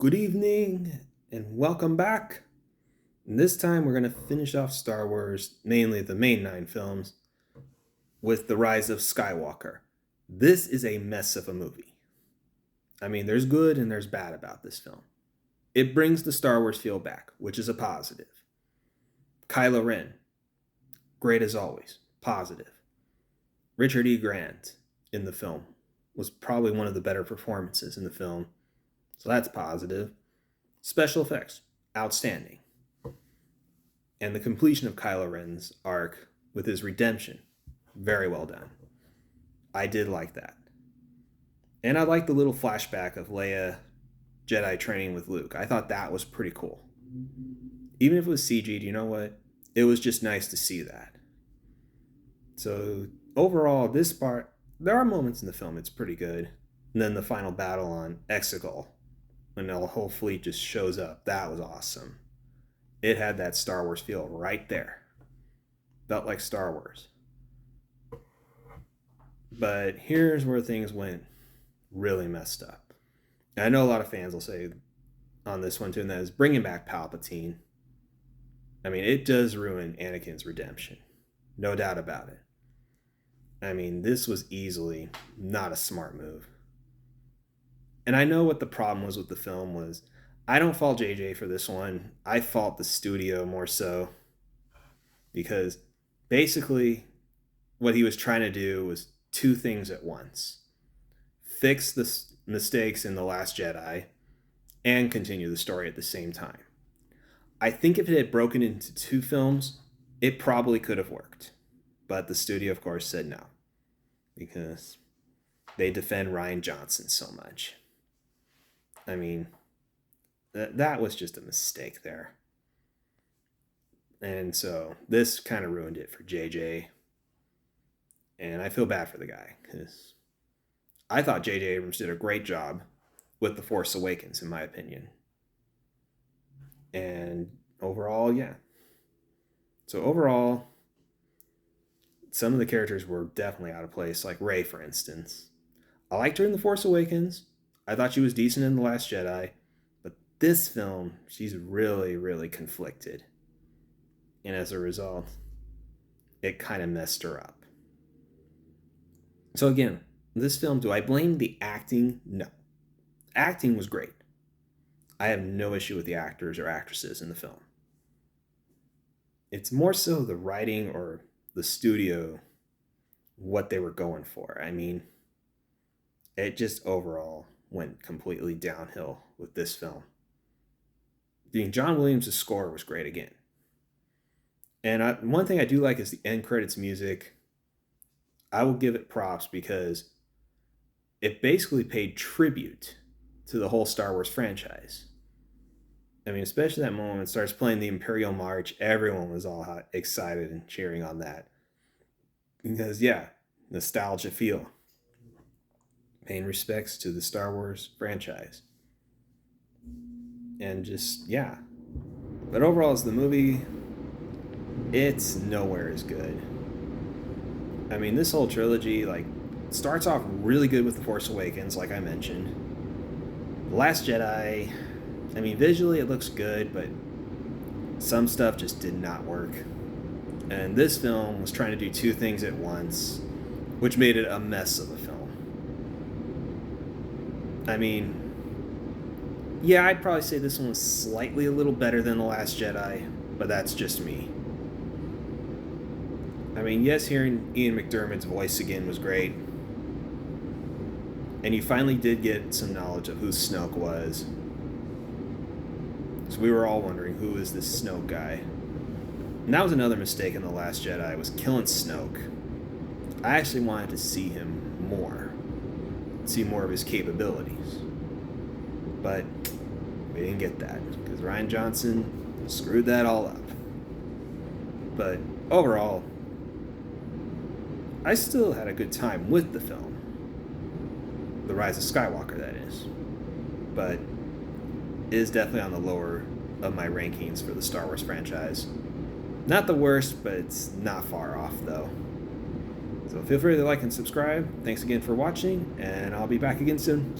Good evening and welcome back. And this time we're going to finish off Star Wars, mainly the main nine films, with The Rise of Skywalker. This is a mess of a movie. I mean, there's good and there's bad about this film. It brings the Star Wars feel back, which is a positive. Kylo Ren, great as always, positive. Richard E. Grant in the film was probably one of the better performances in the film, so that's positive. Special effects, outstanding. And the completion of Kylo Ren's arc with his redemption, very well done. I did like that. And I liked the little flashback of Leia Jedi training with Luke. I thought that was pretty cool. Even if it was CG'd, you know what? It was just nice to see that. So overall, this part, there are moments in the film it's pretty good. And then the final battle on Exegol, when the whole fleet just shows up, that was awesome. It had that Star Wars feel right there. Felt like Star Wars. But here's where things went really messed up. And I know a lot of fans will say on this one too, and that is bringing back Palpatine. I mean, it does ruin Anakin's redemption. No doubt about it. I mean, this was easily not a smart move. And I know what the problem was with the film was. I don't fault JJ for this one. I fault the studio more so. Because basically, what he was trying to do was two things at once: fix the mistakes in The Last Jedi and continue the story at the same time. I think if it had broken into two films, it probably could have worked. But the studio, of course, said no. Because they defend Rian Johnson so much. I mean, that was just a mistake there. And so this kind of ruined it for JJ. And I feel bad for the guy because I thought JJ Abrams did a great job with The Force Awakens, in my opinion. And overall, yeah. So overall, some of the characters were definitely out of place, like Rey, for instance. I liked her in The Force Awakens. I thought she was decent in The Last Jedi. But this film, she's really, really conflicted. And as a result, it kind of messed her up. So again, this film, do I blame the acting? No. Acting was great. I have no issue with the actors or actresses in the film. It's more so the writing or the studio, what they were going for. I mean, it just overall went completely downhill with this film. John Williams' score was great again. And one thing I do like is the end credits music. I will give it props because it basically paid tribute to the whole Star Wars franchise. I mean, especially that moment when it starts playing the Imperial March, everyone was all excited and cheering on that. Because, yeah, nostalgia feel. Paying respects to the Star Wars franchise. And just, yeah. But overall, as the movie, it's nowhere as good. I mean, this whole trilogy, starts off really good with The Force Awakens, like I mentioned. The Last Jedi, I mean, visually it looks good, but some stuff just did not work. And this film was trying to do two things at once, which made it a mess of a film. I mean, yeah, I'd probably say this one was slightly a little better than The Last Jedi, but that's just me. I mean, yes, hearing Ian McDermott's voice again was great. And you finally did get some knowledge of who Snoke was. So we were all wondering, who is this Snoke guy? And that was another mistake in The Last Jedi, was killing Snoke. I actually wanted to see him more. See more of his capabilities. But we didn't get that, because Rian Johnson screwed that all up. But overall, I still had a good time with the film. The Rise of Skywalker, that is. But it is definitely on the lower of my rankings for the Star Wars franchise. Not the worst, but it's not far off, though. So feel free to like and subscribe. Thanks again for watching, and I'll be back again soon.